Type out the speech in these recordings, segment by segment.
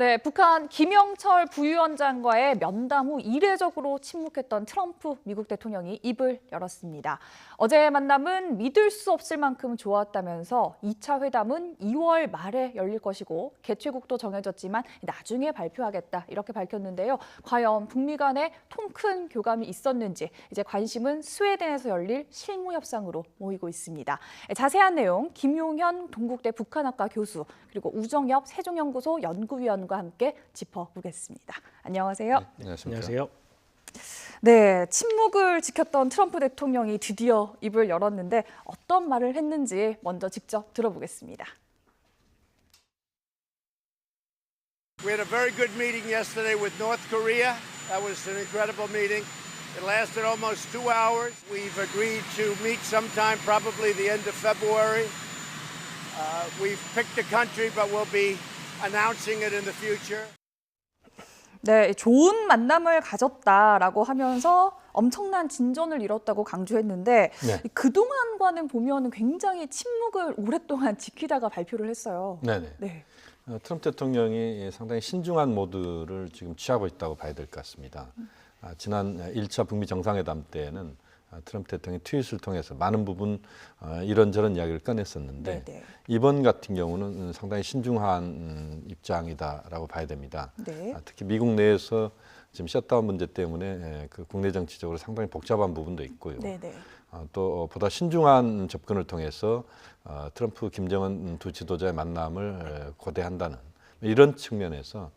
네, 북한 김영철 부위원장과의 면담 후 이례적으로 침묵했던 트럼프 미국 대통령이 입을 열었습니다. 어제의 만남은 믿을 수 없을 만큼 좋았다면서 2차 회담은 2월 말에 열릴 것이고 개최국도 정해졌지만 나중에 발표하겠다 이렇게 밝혔는데요. 과연 북미 간에 통 큰 교감이 있었는지 이제 관심은 스웨덴에서 열릴 실무 협상으로 모이고 있습니다. 자세한 내용 김용현 동국대 북한학과 교수 그리고 우정엽 세종연구소 연구위원과 함께 짚어보겠습니다. 안녕하세요. 네, 안녕하세요. 네, 침묵을 지켰던 트럼프 대통령이 드디어 입을 열었는데 어떤 말을 했는지 먼저 직접 들어보겠습니다. We had a very good meeting yesterday with North Korea. That was an incredible meeting. It lasted almost 2 hours. We've agreed to meet sometime, probably the end of February. We've picked a country, but we'll be announcing it in the future. 네, 좋은 만남을 가졌다라고 하면서 엄청난 진전을 이뤘다고 강조했는데 네. 그동안과는 보면 굉장히 침묵을 오랫동안 지키다가 발표를 했어요. 네네. 네. 트럼프 대통령이 상당히 신중한 모드를 지금 취하고 있다고 봐야 될 것 같습니다. 지난 1차 북미 정상회담 때는 트럼프 대통령이 트윗을 통해서 많은 부분 이런저런 이야기를 꺼냈었는데 네네. 이번 같은 경우는 상당히 신중한 입장이다라고 봐야 됩니다. 네. 특히 미국 내에서 지금 셧다운 문제 때문에 그 국내 정치적으로 상당히 복잡한 부분도 있고요. 네네. 또 보다 신중한 접근을 통해서 트럼프, 김정은 두 지도자의 만남을 고대한다는 이런 측면에서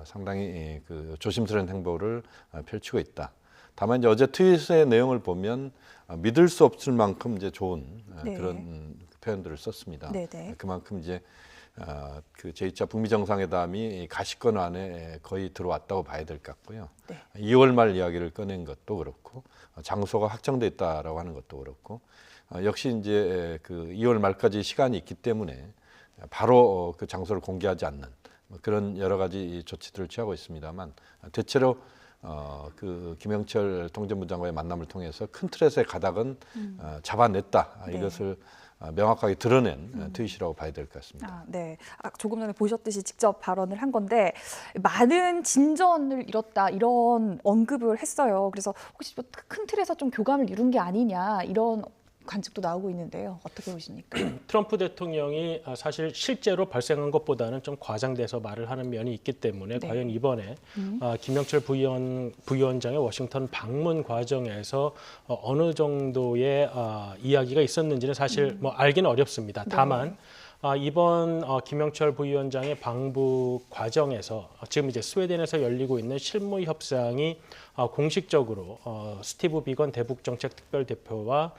상당히 그 조심스러운 행보를 펼치고 있다. 다만 이제 어제 트윗의 내용을 보면 믿을 수 없을 만큼 이제 좋은 네. 그런 표현들을 썼습니다. 네네. 그만큼 이제 그 제2차 북미 정상회담이 가시권 안에 거의 들어왔다고 봐야 될 것 같고요. 네. 2월 말 이야기를 꺼낸 것도 그렇고 장소가 확정돼 있다라고 하는 것도 그렇고 역시 이제 그 2월 말까지 시간이 있기 때문에 바로 그 장소를 공개하지 않는 그런 여러 가지 조치들을 취하고 있습니다만 대체로 그 김영철 통전부 장관의 만남을 통해서 큰 틀에서의 가닥은 잡아냈다. 네. 이것을 명확하게 드러낸 트윗이라고 봐야 될 것 같습니다. 네. 조금 전에 보셨듯이 직접 발언을 한 건데 많은 진전을 이뤘다 이런 언급을 했어요. 그래서 혹시 큰 틀에서 좀 교감을 이룬 게 아니냐 이런 관측도 나오고 있는데요. 어떻게 보십니까? 트럼프 대통령이 사실 실제로 발생한 것보다는 좀 과장돼서 말을 하는 면이 있기 때문에 네. 과연 이번에 김영철 부위원장의 워싱턴 방문 과정에서 어느 정도의 이야기가 있었는지는 사실 뭐 알기는 어렵습니다. 다만 이번 김영철 부위원장의 방북 과정에서 지금 이제 스웨덴에서 열리고 있는 실무 협상이 공식적으로 스티브 비건 대북정책특별대표와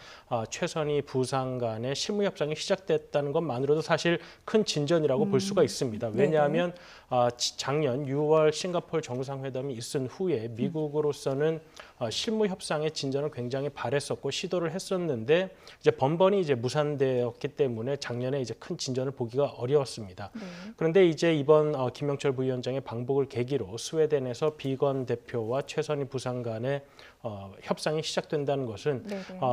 최선희 부상 간의 실무 협상이 시작됐다는 것만으로도 사실 큰 진전이라고 볼 수가 있습니다. 왜냐하면 작년 6월 싱가포르 정상회담이 있은 후에 미국으로서는 실무 협상의 진전을 굉장히 바랬었고 시도를 했었는데 이제 번번이 이제 무산되었기 때문에 작년에 이제 큰 진전을 보기가 어려웠습니다. 그런데 이제 이번 김영철 부위원장의 방북을 계기로 스웨덴에서 비건 대표와 최선희 부상 간의 협상이 시작된다는 것은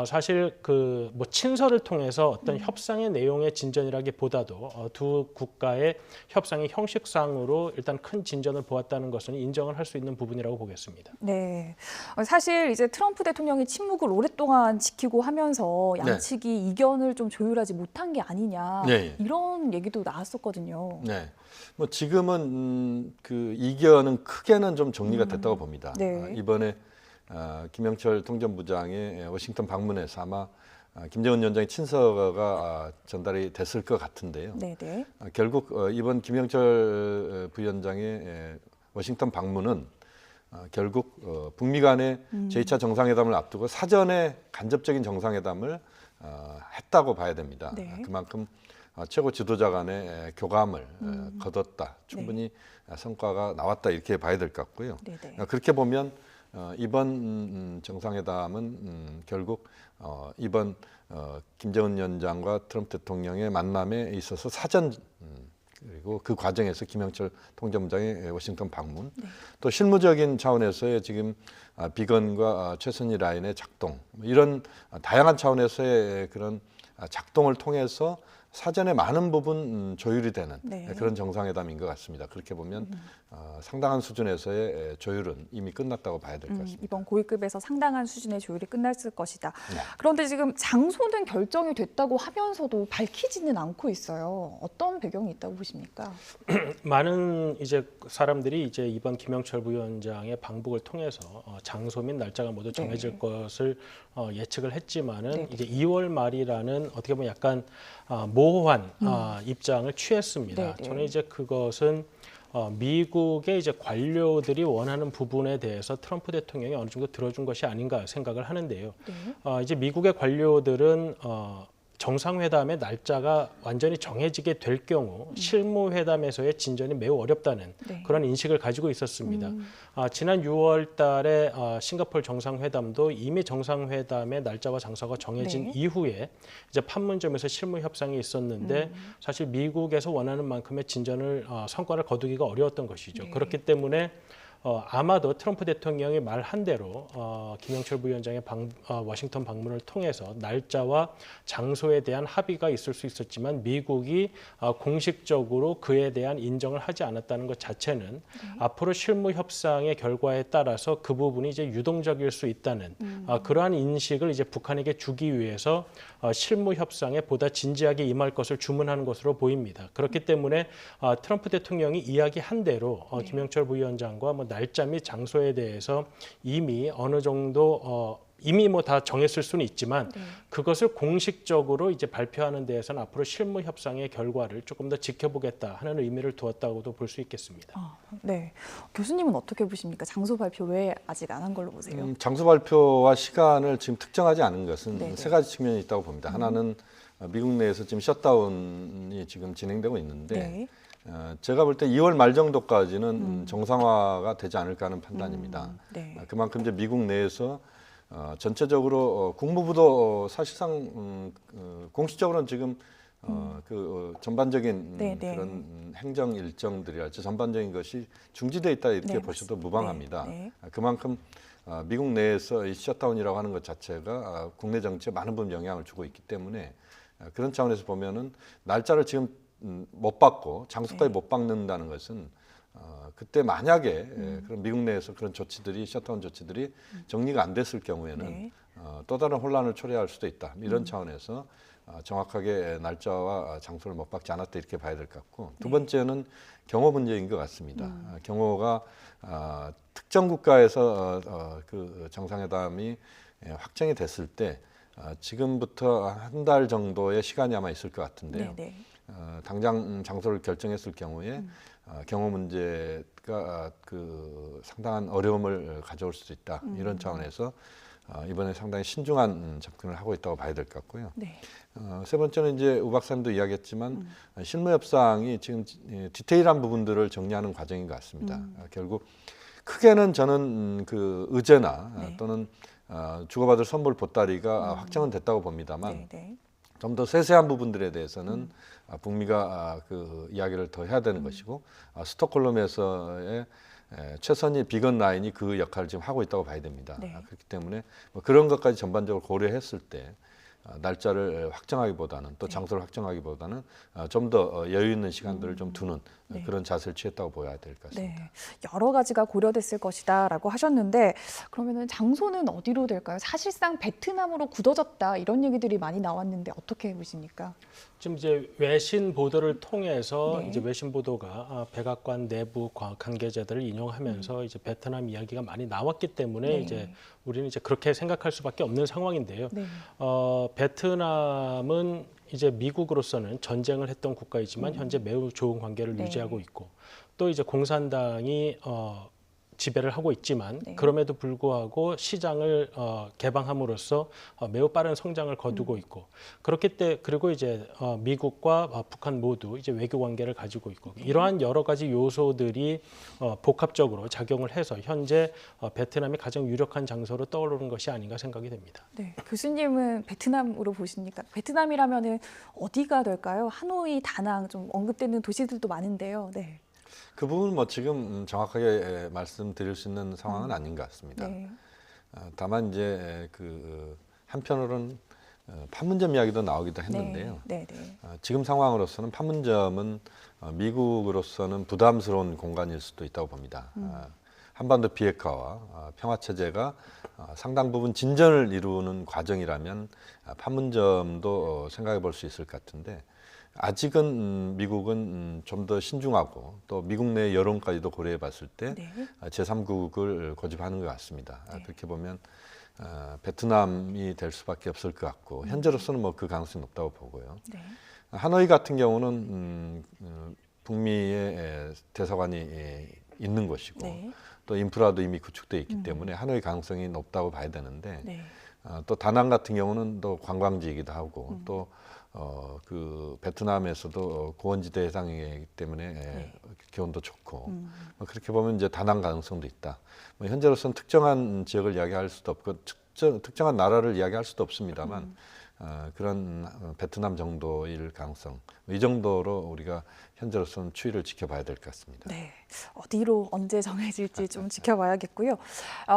사실 그 뭐 친서를 통해서 어떤 협상의 내용의 진전이라기보다도 두 국가의 협상의 형식상으로 일단 큰 진전을 보았다는 것은 인정을 할 수 있는 부분이라고 보겠습니다. 네, 사실 이제 트럼프 대통령이 침묵을 오랫동안 지키고 하면서 양측이 이견을 좀 조율하지 못한 게 아니냐 이런 얘기도 나왔었거든요. 네, 뭐 지금은 그 이견은 크게는 좀 정리가 됐다고 봅니다. 네. 이번에 김영철 통전부장의 워싱턴 방문에서 아마 김정은 위원장의 친서가 전달이 됐을 것 같은데요. 네네. 결국 이번 김영철 부위원장의 워싱턴 방문은 결국 북미 간의 제2차 정상회담을 앞두고 사전에 간접적인 정상회담을 했다고 봐야 됩니다. 네. 그만큼 최고 지도자 간의 교감을 거뒀다. 충분히 성과가 나왔다 이렇게 봐야 될 것 같고요. 네네. 그렇게 보면 이번 정상회담은 결국 이번 김정은 위원장과 트럼프 대통령의 만남에 있어서 사전 그리고 그 과정에서 김영철 통전부장의 워싱턴 방문, 또 실무적인 차원에서의 지금 비건과 최선희 라인의 작동 이런 다양한 차원에서의 그런 작동을 통해서 사전에 많은 부분 조율이 되는 네. 그런 정상회담인 것 같습니다. 그렇게 보면 상당한 수준에서의 조율은 이미 끝났다고 봐야 될 것 같습니다. 이번 고위급에서 상당한 수준의 조율이 끝났을 것이다. 네. 그런데 지금 장소는 결정이 됐다고 하면서도 밝히지는 않고 있어요. 어떤 배경이 있다고 보십니까? 많은 이제 사람들이 이제 이번 김영철 부위원장의 방북을 통해서 장소 및 날짜가 모두 정해질 네. 것을 예측을 했지만은 네. 이제 2월 말이라는 어떻게 보면 약간 모호한 입장을 취했습니다. 네, 네. 저는 이제 그것은 미국의 이제 관료들이 원하는 부분에 대해서 트럼프 대통령이 어느 정도 들어준 것이 아닌가 생각을 하는데요. 네. 이제 미국의 관료들은 정상회담의 날짜가 완전히 정해지게 될 경우 실무회담에서의 진전이 매우 어렵다는 네. 그런 인식을 가지고 있었습니다. 지난 6월 달에 싱가포르 정상회담도 이미 정상회담의 날짜와 장소가 정해진 네. 이후에 이제 판문점에서 실무 협상이 있었는데 사실 미국에서 원하는 만큼의 진전을 성과를 거두기가 어려웠던 것이죠. 네. 그렇기 때문에 아마도 트럼프 대통령이 말한 대로 김영철 부위원장의 워싱턴 방문을 통해서 날짜와 장소에 대한 합의가 있을 수 있었지만 미국이 공식적으로 그에 대한 인정을 하지 않았다는 것 자체는 앞으로 실무 협상의 결과에 따라서 그 부분이 이제 유동적일 수 있다는 그러한 인식을 이제 북한에게 주기 위해서 실무 협상에 보다 진지하게 임할 것을 주문하는 것으로 보입니다. 그렇기 때문에 트럼프 대통령이 이야기한 대로 김영철 부위원장과 뭐 날짜 및 장소에 대해서 이미 어느 정도 이미 뭐 다 정했을 수는 있지만 그것을 공식적으로 이제 발표하는 데에서는 앞으로 실무 협상의 결과를 조금 더 지켜보겠다 하는 의미를 두었다고도 볼 수 있겠습니다. 네. 교수님은 어떻게 보십니까? 장소 발표 왜 아직 안 한 걸로 보세요? 장소 발표와 시간을 지금 특정하지 않은 것은 네네. 세 가지 측면이 있다고 봅니다. 하나는 미국 내에서 지금 셧다운이 지금 진행되고 있는데 네. 제가 볼 때 2월 말 정도까지는 정상화가 되지 않을까 하는 판단입니다. 네. 그만큼 이제 미국 내에서 전체적으로 국무부도 사실상 공식적으로는 지금 전반적인 네, 네. 그런 행정 일정들이랄지 전반적인 것이 중지돼 있다 이렇게 네, 보셔도 맞습니다. 무방합니다. 네, 그만큼 미국 내에서 이 셧다운이라고 하는 것 자체가 국내 정치에 많은 부분 영향을 주고 있기 때문에 그런 차원에서 보면은 날짜를 지금 못 받고 장소까지 네. 못 받는다는 것은 그때 만약에 그런 미국 내에서 그런 조치들이 셧다운 조치들이 정리가 안 됐을 경우에는 네. 또 다른 혼란을 초래할 수도 있다. 이런 차원에서 정확하게 날짜와 장소를 못 받지 않았다 이렇게 봐야 될 것 같고 두 번째는 경호 문제인 것 같습니다. 경호가 특정 국가에서 그 정상회담이 확정이 됐을 때 지금부터 한 달 정도의 시간이 아마 있을 것 같은데요. 네. 당장 장소를 결정했을 경우에 경호 문제가 상당한 어려움을 가져올 수도 있다. 이런 차원에서 이번에 상당히 신중한 접근을 하고 있다고 봐야 될 것 같고요. 네. 세 번째는 이제 우 박사님도 이야기했지만 실무 협상이 지금 디테일한 부분들을 정리하는 과정인 것 같습니다. 결국 크게는 저는 그 의제나 네. 또는 주고받을 선물 보따리가 확정은 됐다고 봅니다만 네. 좀 더 세세한 부분들에 대해서는 북미가 그 이야기를 더 해야 되는 것이고 스톡홀름에서의 최선희 비건 라인이 그 역할을 지금 하고 있다고 봐야 됩니다. 네. 그렇기 때문에 뭐 그런 것까지 전반적으로 고려했을 때 날짜를 확정하기보다는 또 장소를 확정하기보다는 좀 더 여유 있는 시간들을 좀 두는 네. 그런 자세를 취했다고 보여야 될 것 같습니다. 네, 여러 가지가 고려됐을 것이다라고 하셨는데 그러면은 장소는 어디로 될까요? 사실상 베트남으로 굳어졌다 이런 얘기들이 많이 나왔는데 어떻게 보십니까? 지금 이제 외신 보도를 통해서 네. 이제 외신 보도가 백악관 내부 관계자들을 인용하면서 이제 베트남 이야기가 많이 나왔기 때문에 네. 이제 우리는 이제 그렇게 생각할 수밖에 없는 상황인데요. 네. 베트남은 이제 미국으로서는 전쟁을 했던 국가이지만 현재 매우 좋은 관계를 네. 유지하고 있고 또 이제 공산당이 지배를 하고 있지만 네. 그럼에도 불구하고 시장을 개방함으로써 매우 빠른 성장을 거두고 있고 그리고 이제 미국과 북한 모두 이제 외교 관계를 가지고 있고 이러한 여러 가지 요소들이 복합적으로 작용을 해서 현재 베트남이 가장 유력한 장소로 떠오르는 것이 아닌가 생각이 됩니다. 네, 교수님은 베트남으로 보십니까? 베트남이라면은 어디가 될까요? 하노이, 다낭 좀 언급되는 도시들도 많은데요. 네. 그 부분은 뭐 지금 정확하게 말씀드릴 수 있는 상황은 아닌 것 같습니다. 네. 다만 이제 그 한편으로는 판문점 이야기도 나오기도 했는데요. 네, 네. 지금 상황으로서는 판문점은 미국으로서는 부담스러운 공간일 수도 있다고 봅니다. 한반도 비핵화와 평화 체제가 상당 부분 진전을 이루는 과정이라면 판문점도 생각해 볼 수 있을 것 같은데 아직은 미국은 좀 더 신중하고 또 미국 내 여론까지도 고려해 봤을 때 네. 제3국을 고집하는 것 같습니다. 네. 그렇게 보면 베트남이 될 수밖에 없을 것 같고 현재로서는 뭐 그 가능성이 높다고 보고요. 네. 하노이 같은 경우는 북미의 대사관이 있는 곳이고 네. 또 인프라도 이미 구축되어 있기 때문에 하노이 가능성이 높다고 봐야 되는데 네. 또 다낭 같은 경우는 또 관광지이기도 하고 또 그 베트남에서도 고원지대 해상이기 때문에 네. 기온도 좋고 뭐 그렇게 보면 이제 다낭 가능성도 있다. 뭐 현재로서는 특정한 지역을 이야기할 수도 없고 특정한 나라를 이야기할 수도 없습니다만 그런 베트남 정도일 가능성 이 정도로 우리가 현재로서는 추이를 지켜봐야 될 것 같습니다. 네, 어디로 언제 정해질지 좀 지켜봐야겠고요.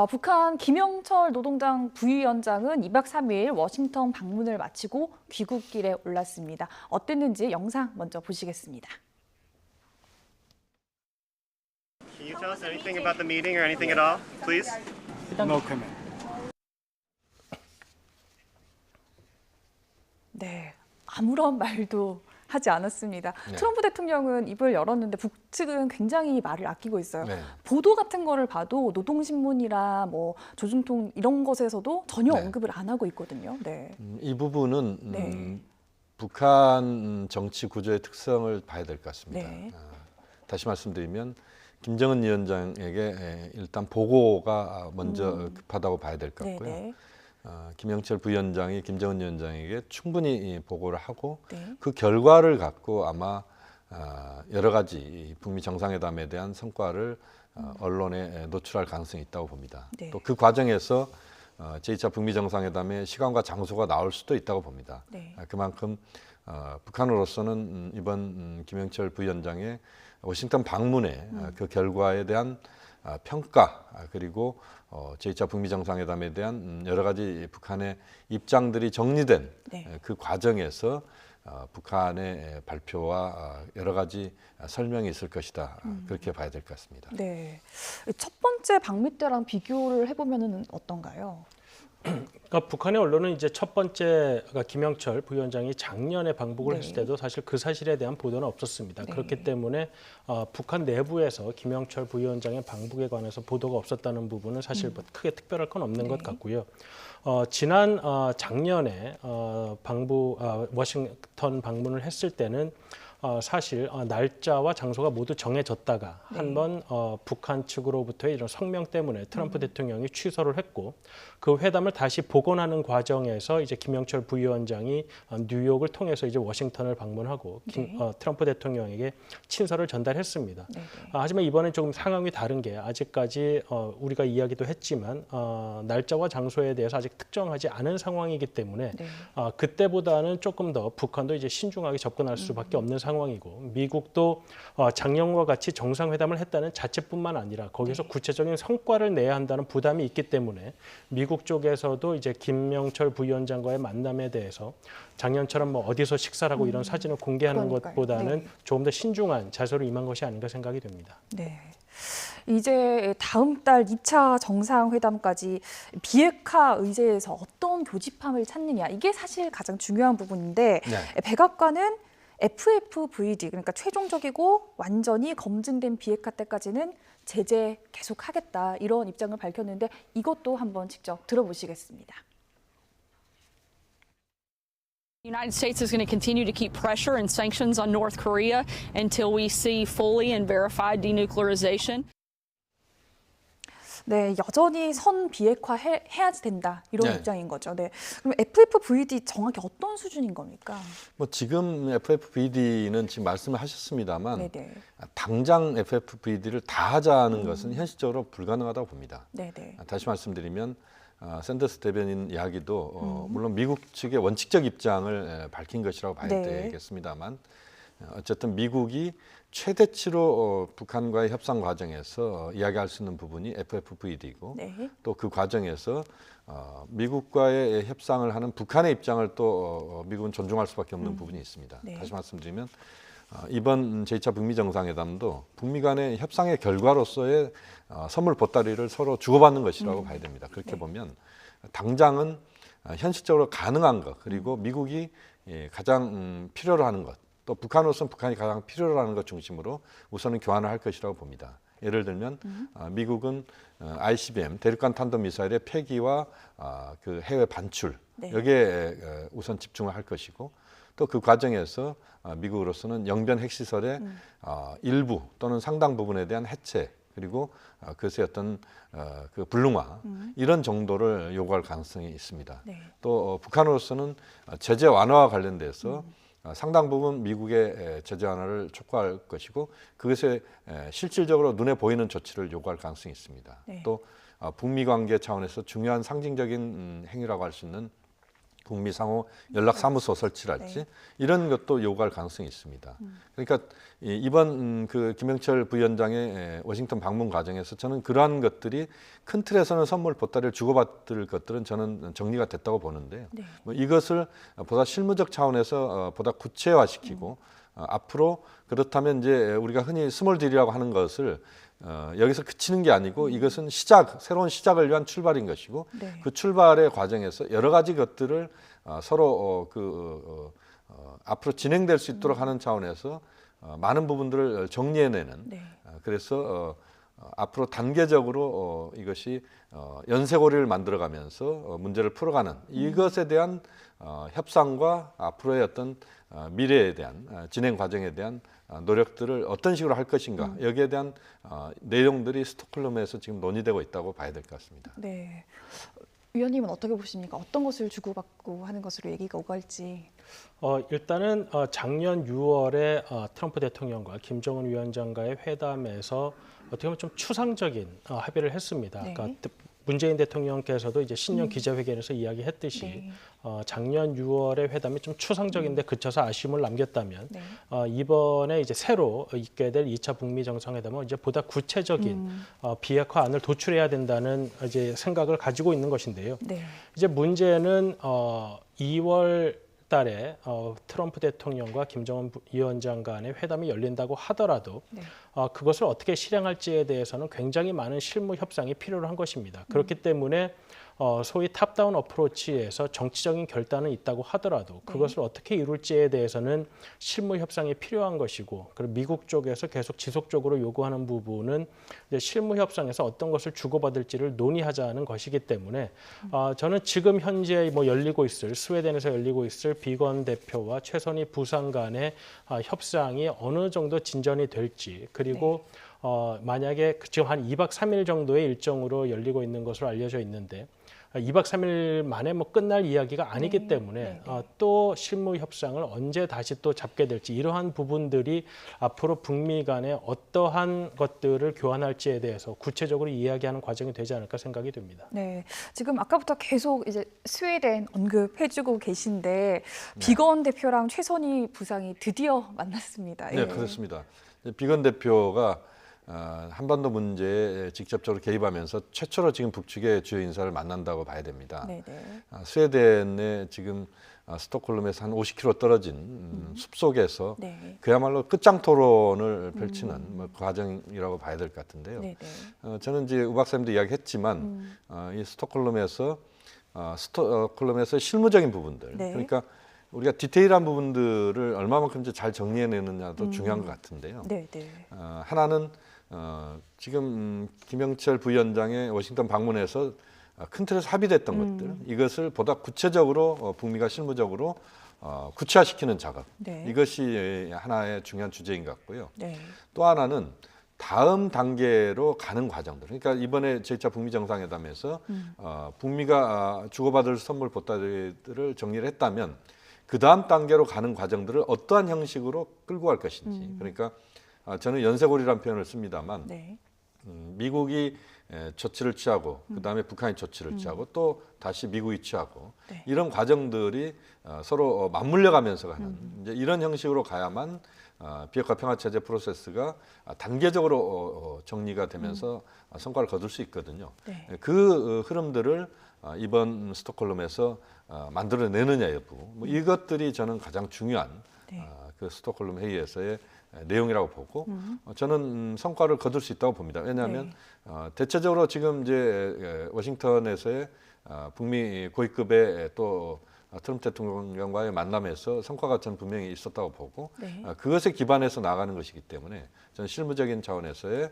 북한 김영철 노동당 부위원장은 2박 3일 워싱턴 방문을 마치고 귀국길에 올랐습니다. 어땠는지 영상 먼저 보시겠습니다. Can you tell us anything about the meeting or anything at all, please? No comment. 네, 아무런 말도 하지 않았습니다. 네. 트럼프 대통령은 입을 열었는데 북측은 굉장히 말을 아끼고 있어요. 네. 보도 같은 거를 봐도 노동신문이나 뭐 조중통 이런 것에서도 전혀 네. 언급을 안 하고 있거든요. 네. 이 부분은 네. 북한 정치 구조의 특성을 봐야 될 것 같습니다. 네. 다시 말씀드리면 김정은 위원장에게 일단 보고가 먼저 급하다고 봐야 될 것 네, 같고요. 네. 김영철 부위원장이 김정은 위원장에게 충분히 보고를 하고 네. 그 결과를 갖고 아마 여러 가지 북미 정상회담에 대한 성과를 언론에 노출할 가능성이 있다고 봅니다. 네. 또 그 과정에서 제2차 북미 정상회담의 시간과 장소가 나올 수도 있다고 봅니다. 네. 그만큼 북한으로서는 이번 김영철 부위원장의 워싱턴 방문에 그 결과에 대한 평가 그리고 제2차 북미 정상회담에 대한 여러 가지 북한의 입장들이 정리된 네. 그 과정에서 북한의 발표와 여러 가지 설명이 있을 것이다. 그렇게 봐야 될 것 같습니다. 네. 첫 번째 방미 때랑 비교를 해보면은 어떤가요? 그러니까 북한의 언론은 이제 첫 번째 그러니까 김영철 부위원장이 작년에 방북을 네. 했을 때도 사실 그 사실에 대한 보도는 없었습니다. 네. 그렇기 때문에 북한 내부에서 김영철 부위원장의 방북에 관해서 보도가 없었다는 부분은 사실 뭐 크게 특별할 건 없는 것 네. 같고요. 지난 작년에 워싱턴 방문을 했을 때는 사실 날짜와 장소가 모두 정해졌다가 네. 한번 북한 측으로부터의 이런 성명 때문에 트럼프 대통령이 취소를 했고 그 회담을 다시 복원하는 과정에서 이제 김영철 부위원장이 뉴욕을 통해서 이제 워싱턴을 방문하고 네. 트럼프 대통령에게 친서를 전달했습니다. 네. 하지만 이번엔 조금 상황이 다른 게 아직까지 우리가 이야기도 했지만 날짜와 장소에 대해서 아직 특정하지 않은 상황이기 때문에 네. 그때보다는 조금 더 북한도 이제 신중하게 접근할 수밖에 없는 상황이고 미국도 작년과 같이 정상회담을 했다는 자체뿐만 아니라 거기서 구체적인 성과를 내야 한다는 부담이 있기 때문에 미국 쪽에서도 이제 김영철 부위원장과의 만남에 대해서 작년처럼 뭐 어디서 식사를 하고 이런 사진을 공개하는 그러니까요. 것보다는 네. 조금 더 신중한 자세로 임한 것이 아닌가 생각이 됩니다. 네. 이제 다음 달 2차 정상회담까지 비핵화 의제에서 어떤 교집합을 찾느냐 이게 사실 가장 중요한 부분인데 네. 백악관은 FFVD 그러니까 최종적이고 완전히 검증된 비핵화 때까지는 제재 계속하겠다 이런 입장을 밝혔는데 이것도 한번 직접 들어보시겠습니다. The United States is going to continue to keep pressure and sanctions on North Korea until we see fully and verified denuclearization. 네, 여전히 선 비핵화 해야 된다 이런 네. 입장인 거죠. 네, 그럼 FFVD 정확히 어떤 수준인 겁니까? 뭐 지금 FFVD는 지금 말씀을 하셨습니다만 네네. 당장 FFVD를 다 하자는 것은 현실적으로 불가능하다고 봅니다. 네네. 다시 말씀드리면 샌더스 대변인 이야기도 물론 미국 측의 원칙적 입장을 밝힌 것이라고 봐야 네. 되겠습니다만 어쨌든 미국이 최대치로 북한과의 협상 과정에서 이야기할 수 있는 부분이 FFVD이고 네. 또 그 과정에서 미국과의 협상을 하는 북한의 입장을 또 미국은 존중할 수밖에 없는 부분이 있습니다. 네. 다시 말씀드리면 이번 제2차 북미 정상회담도 북미 간의 협상의 결과로서의 선물 보따리를 서로 주고받는 것이라고 봐야 됩니다. 그렇게 네. 보면 당장은 현실적으로 가능한 것 그리고 미국이 가장 필요로 하는 것 또 북한으로서는 북한이 가장 필요로 하는 것 중심으로 우선은 교환을 할 것이라고 봅니다. 예를 들면 미국은 ICBM 대륙간 탄도미사일의 폐기와 그 해외 반출 네. 여기에 우선 집중을 할 것이고 또 그 과정에서 미국으로서는 영변 핵시설의 일부 또는 상당 부분에 대한 해체 그리고 그것의 어떤 그 불능화 이런 정도를 요구할 가능성이 있습니다. 네. 또 북한으로서는 제재 완화와 관련돼서 상당 부분 미국의 제재 완화를 촉구할 것이고 그것에 실질적으로 눈에 보이는 조치를 요구할 가능성이 있습니다. 네. 또 북미 관계 차원에서 중요한 상징적인 행위라고 할 수 있는 북미 상호 연락사무소 설치랄지 네. 이런 것도 요구할 가능성이 있습니다. 그러니까 이번 그 김영철 부위원장의 워싱턴 방문 과정에서 저는 그러한 것들이 큰 틀에서는 선물 보따리를 주고받을 것들은 저는 정리가 됐다고 보는데요. 네. 뭐 이것을 보다 실무적 차원에서 보다 구체화시키고 앞으로 그렇다면 이제 우리가 흔히 스몰 딜이라고 하는 것을 여기서 그치는 게 아니고 이것은 새로운 시작을 위한 출발인 것이고 네. 그 출발의 과정에서 여러 가지 것들을 서로 앞으로 진행될 수 있도록 하는 차원에서 많은 부분들을 정리해내는 네. 그래서 앞으로 단계적으로 이것이 연쇄고리를 만들어가면서 문제를 풀어가는 이것에 대한 협상과 앞으로의 어떤 미래에 대한 진행 과정에 대한 노력들을 어떤 식으로 할 것인가 여기에 대한 내용들이 스톡홀름에서 지금 논의되고 있다고 봐야 될 것 같습니다. 네. 위원님은 어떻게 보십니까? 어떤 것을 주고받고 하는 것으로 얘기가 오갈지. 일단은 작년 6월에 트럼프 대통령과 김정은 위원장과의 회담에서 어떻게 보면 좀 추상적인 합의를 했습니다. 네. 그러니까 문재인 대통령께서도 이제 신년 기자회견에서 이야기했듯이 네. 작년 6월의 회담이 좀 추상적인데 그쳐서 아쉬움을 남겼다면 네. 이번에 이제 새로 있게 될 2차 북미 정상회담은 이제 보다 구체적인 비핵화안을 도출해야 된다는 이제 생각을 가지고 있는 것인데요. 네. 이제 문제는 2월 달에 트럼프 대통령과 김정은 위원장 간의 회담이 열린다고 하더라도 네. 그것을 어떻게 실행할지에 대해서는 굉장히 많은 실무 협상이 필요로 한 것입니다. 그렇기 때문에 소위 탑다운 어프로치에서 정치적인 결단은 있다고 하더라도 그것을 어떻게 이룰지에 대해서는 실무 협상이 필요한 것이고 그리고 미국 쪽에서 계속 지속적으로 요구하는 부분은 이제 실무 협상에서 어떤 것을 주고받을지를 논의하자는 것이기 때문에 저는 지금 현재 뭐 열리고 있을 스웨덴에서 열리고 있을 비건 대표와 최선희 부상 간의 협상이 어느 정도 진전이 될지 그리고 만약에 지금 한 2박 3일 정도의 일정으로 열리고 있는 것으로 알려져 있는데 2박 3일 만에 뭐 끝날 이야기가 아니기 때문에 또 실무 협상을 언제 다시 또 잡게 될지 이러한 부분들이 앞으로 북미 간에 어떠한 것들을 교환할지에 대해서 구체적으로 이야기하는 과정이 되지 않을까 생각이 됩니다. 네, 지금 아까부터 계속 이제 스웨덴 언급해주고 계신데 비건 대표랑 최선희 부상이 드디어 만났습니다. 네, 그렇습니다. 비건 대표가 한반도 문제에 직접적으로 개입하면서 최초로 지금 북측의 주요 인사를 만난다고 봐야 됩니다. 네네. 스웨덴의 지금 스톡홀름에서 한 50km 떨어진 숲속에서 네. 그야말로 끝장 토론을 펼치는 뭐 과정이라고 봐야 될 것 같은데요. 네네. 저는 이제 우 박사님도 이야기했지만 이 스톡홀름에서 실무적인 부분들, 네. 그러니까 우리가 디테일한 부분들을 얼마만큼 이제 잘 정리해내느냐도 중요한 것 같은데요. 네네. 하나는 지금 김영철 부위원장의 워싱턴 방문에서 큰 틀에서 합의됐던 것들 이것을 보다 구체적으로 북미가 실무적으로 구체화시키는 작업 네. 이것이 하나의 중요한 주제인 것 같고요. 네. 또 하나는 다음 단계로 가는 과정들. 그러니까 이번에 제2차 북미 정상회담에서 북미가 주고받을 선물 보따리들을 정리를 했다면 그 다음 단계로 가는 과정들을 어떠한 형식으로 끌고 갈 것인지. 그러니까 저는 연쇄고리라는 표현을 씁니다만 네. 미국이 조치를 취하고 그다음에 북한이 조치를 취하고 또 다시 미국이 취하고 네. 이런 과정들이 서로 맞물려 가면서 가는 이제 이런 형식으로 가야만 비핵화 평화 체제 프로세스가 단계적으로 정리가 되면서 성과를 거둘 수 있거든요. 네. 그 흐름들을 이번 스톡홀름에서 만들어내느냐 여부, 뭐 이것들이 저는 가장 중요한 네. 그 스톡홀름 회의에서의 내용이라고 보고 저는 성과를 거둘 수 있다고 봅니다. 왜냐하면 대체적으로 지금 이제 워싱턴에서의 북미 고위급의 또 트럼프 대통령과의 만남에서 성과가 저는 분명히 있었다고 보고 네. 그것에 기반해서 나가는 것이기 때문에 저는 실무적인 차원에서의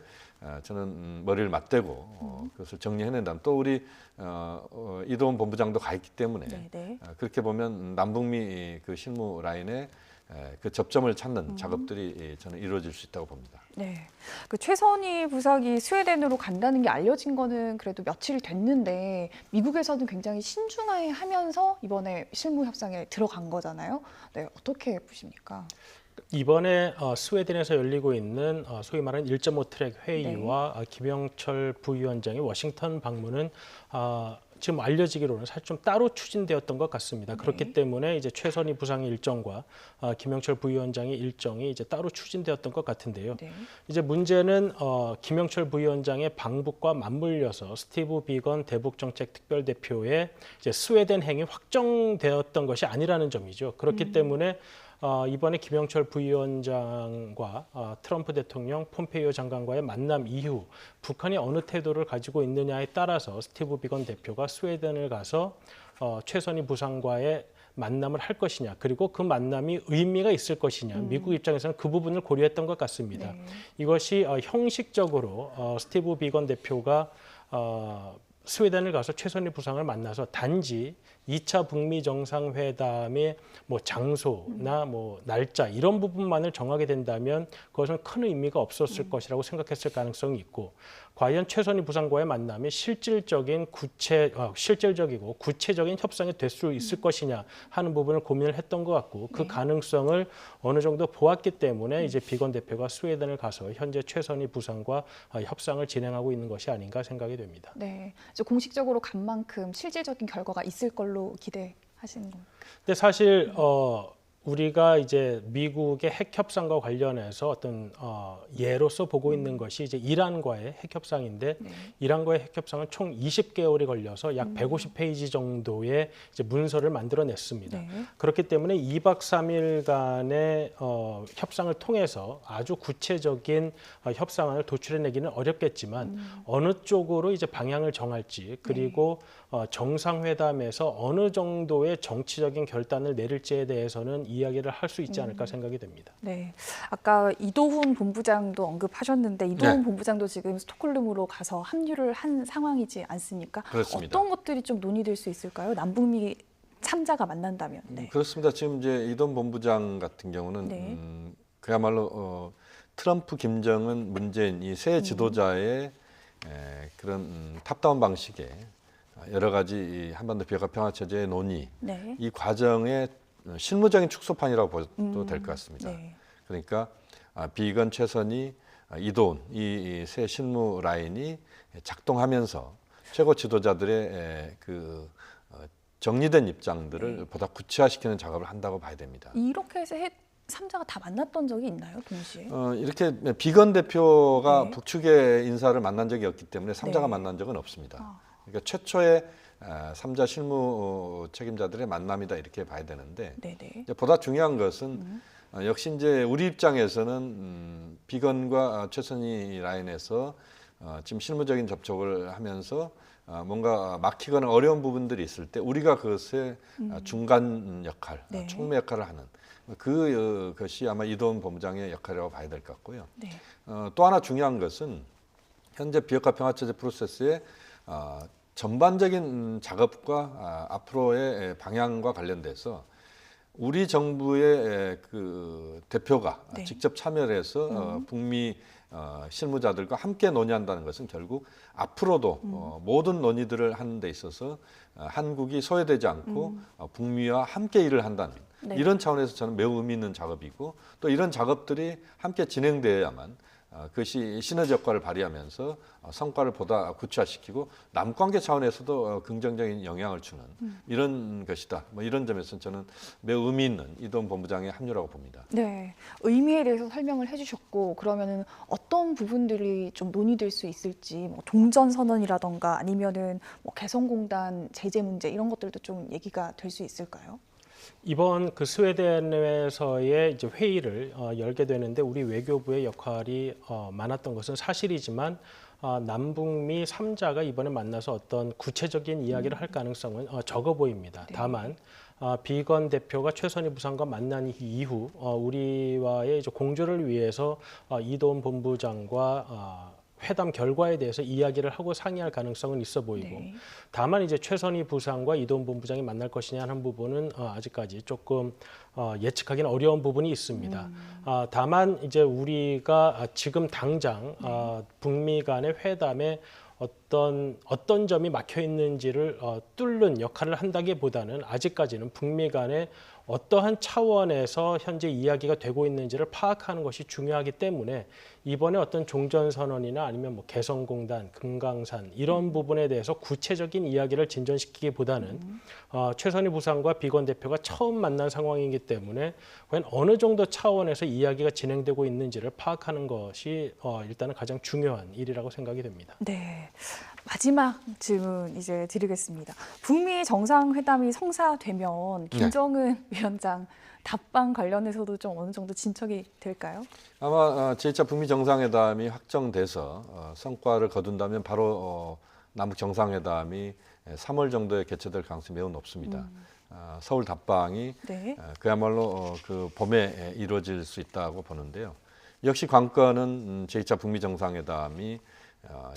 저는 머리를 맞대고 그것을 정리해낸다면 또 우리 이도훈 본부장도 가 있기 때문에 네, 네. 그렇게 보면 남북미 그 실무 라인에 그 접점을 찾는 작업들이 저는 이루어질 수 있다고 봅니다. 네, 그 최선희 부상이 스웨덴으로 간다는 게 알려진 거는 그래도 며칠 됐는데 미국에서는 굉장히 신중하면서 이번에 실무 협상에 들어간 거잖아요. 네, 어떻게 보십니까? 이번에 스웨덴에서 열리고 있는 소위 말하는 1.5 트랙 회의와 김영철 부위원장의 워싱턴 방문은 지금 알려지기로는 사실 좀 따로 추진되었던 것 같습니다. 그렇기 때문에 이제 최선희 부상의 일정과 김영철 부위원장의 일정이 이제 따로 추진되었던 것 같은데요. 네. 이제 문제는 김영철 부위원장의 방북과 맞물려서 스티브 비건 대북정책특별대표의 이제 스웨덴 행이 확정되었던 것이 아니라는 점이죠. 그렇기 때문에 이번에 김영철 부위원장과 트럼프 대통령, 폼페이오 장관과의 만남 이후 북한이 어느 태도를 가지고 있느냐에 따라서 스티브 비건 대표가 스웨덴을 가서 최선희 부상과의 만남을 할 것이냐, 그리고 그 만남이 의미가 있을 것이냐, 미국 입장에서는 그 부분을 고려했던 것 같습니다. 네. 이것이 형식적으로 스티브 비건 대표가 스웨덴을 가서 최선희 부상을 만나서 단지 2차 북미 정상회담의 뭐 장소나 뭐 날짜 이런 부분만을 정하게 된다면 그것은 큰 의미가 없었을 것이라고 생각했을 가능성이 있고, 과연 최선희 부상과의 만남이 실질적이고 구체적인 협상이 될 수 있을 것이냐 하는 부분을 고민을 했던 것 같고, 그 가능성을 어느 정도 보았기 때문에 이제 비건 대표가 스웨덴을 가서 현재 최선희 부상과 협상을 진행하고 있는 것이 아닌가 생각이 됩니다. 네, 이제 공식적으로 간 만큼 실질적인 결과가 있을 걸로 기대하시는 건가요? 근데 사실 우리가 이제 미국의 핵 협상과 관련해서 어떤 예로서 보고 있는 것이 이제 이란과의 핵 협상인데, 이란과의 핵 협상은 총 20개월이 걸려서 약 150페이지 정도의 이제 문서를 만들어냈습니다. 네. 그렇기 때문에 2박 3일간의 협상을 통해서 아주 구체적인 협상안을 도출해내기는 어렵겠지만 어느 쪽으로 이제 방향을 정할지, 그리고 정상회담에서 어느 정도의 정치적인 결단을 내릴지에 대해서는 이야기를 할 수 있지 않을까 생각이 됩니다. 네, 아까 이도훈 본부장도 언급하셨는데 이도훈 네. 본부장도 지금 스톡홀름으로 가서 합류를 한 상황이지 않습니까? 그렇습니다. 어떤 것들이 좀 논의될 수 있을까요? 남북미 참자가 만난다면. 네. 그렇습니다. 지금 이제 이도훈 본부장 같은 경우는 네. 그야말로 트럼프, 김정은, 문재인 이 세 지도자의 그런 탑다운 방식의 여러 가지 이 한반도 비핵화 평화 체제의 논의, 네. 이 과정의 실무적인 축소판이라고 봐도 될 것 같습니다. 네. 그러니까 비건, 최선희, 이도훈 이 세 실무 라인이 작동하면서 최고 지도자들의 그 정리된 입장들을 보다 구체화시키는 작업을 한다고 봐야 됩니다. 이렇게 해서 3자가 다 만났던 적이 있나요, 동시에? 이렇게 비건 대표가 네. 북측의 인사를 만난 적이 없기 때문에 3자가 네. 만난 적은 없습니다. 그러니까 최초의 3자 실무 책임자들의 만남이다 이렇게 봐야 되는데, 네네. 이제 보다 중요한 것은 역시 이제 우리 입장에서는 비건과 최선희 라인에서 지금 실무적인 접촉을 하면서 뭔가 막히거나 어려운 부분들이 있을 때 우리가 그것의 중간 역할, 네. 촉매 역할을 하는 그것이 아마 이도훈 본부장의 역할이라고 봐야 될 것 같고요. 네. 또 하나 중요한 것은 현재 비핵화 평화체제 프로세스의 전반적인 작업과 앞으로의 방향과 관련돼서 우리 정부의 그 대표가 네. 직접 참여를 해서 북미 실무자들과 함께 논의한다는 것은 결국 앞으로도 모든 논의들을 하는 데 있어서 한국이 소외되지 않고 북미와 함께 일을 한다는 네. 이런 차원에서 저는 매우 의미 있는 작업이고, 또 이런 작업들이 함께 진행되어야만 그것이 시너지 효과를 발휘하면서 성과를 보다 구체화시키고 남관계 차원에서도 긍정적인 영향을 주는 이런 것이다. 뭐 이런 점에서 저는 매우 의미 있는 이동 본부장의 합류라고 봅니다. 네, 의미에 대해서 설명을 해주셨고 그러면은 어떤 부분들이 좀 논의될 수 있을지 뭐 종전 선언이라던가 아니면은 뭐 개성공단 제재 문제 이런 것들도 좀 얘기가 될 수 있을까요? 이번 그 스웨덴에서의 이제 회의를 열게 되는데 우리 외교부의 역할이 많았던 것은 사실이지만 남북미 3자가 이번에 만나서 어떤 구체적인 이야기를 할 가능성은 적어 보입니다. 네. 다만 비건 대표가 최선희 부상과 만난 이후 우리와의 이제 공조를 위해서 이도훈 본부장과 회담 결과에 대해서 이야기를 하고 상의할 가능성은 있어 보이고 네. 다만 이제 최선희 부상과 이도훈 본부장이 만날 것이냐 하는 부분은 아직까지 조금 예측하기는 어려운 부분이 있습니다. 다만 이제 우리가 지금 당장 북미 간의 회담에 어떤 점이 막혀 있는지를 뚫는 역할을 한다기보다는 아직까지는 북미 간의 어떠한 차원에서 현재 이야기가 되고 있는지를 파악하는 것이 중요하기 때문에 이번에 어떤 종전선언이나 아니면 뭐 개성공단, 금강산 이런 부분에 대해서 구체적인 이야기를 진전시키기보다는 최선희 부상과 비건 대표가 처음 만난 상황이기 때문에 과연 어느 정도 차원에서 이야기가 진행되고 있는지를 파악하는 것이 일단은 가장 중요한 일이라고 생각이 됩니다. 네. 마지막 질문 이제 드리겠습니다. 북미 정상회담이 성사되면 김정은 위원장 답방 관련해서도 좀 어느 정도 진척이 될까요? 아마 제2차 북미 정상회담이 확정돼서 성과를 거둔다면 바로 남북 정상회담이 3월 정도에 개최될 가능성이 매우 높습니다. 서울 답방이 네. 그야말로 그 봄에 이루어질 수 있다고 보는데요. 역시 관건은 제2차 북미 정상회담이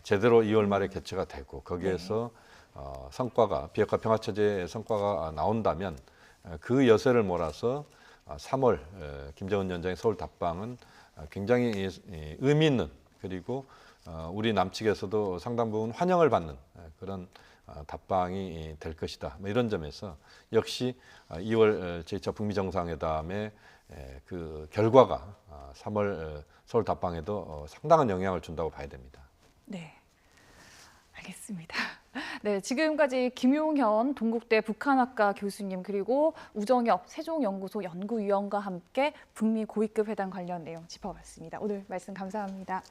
제대로 2월 말에 개최가 되고 거기에서 성과가 비핵화 평화체제의 성과가 나온다면 그 여세를 몰아서 3월 김정은 위원장의 서울 답방은 굉장히 의미 있는 그리고 우리 남측에서도 상당 부분 환영을 받는 그런 답방이 될 것이다. 뭐 이런 점에서 역시 2월 제2차 북미 정상회담의 그 결과가 3월 서울 답방에도 상당한 영향을 준다고 봐야 됩니다. 네, 알겠습니다. 네, 지금까지 김용현 동국대 북한학과 교수님 그리고 우정엽 세종연구소 연구위원과 함께 북미 고위급 회담 관련 내용 짚어봤습니다. 오늘 말씀 감사합니다.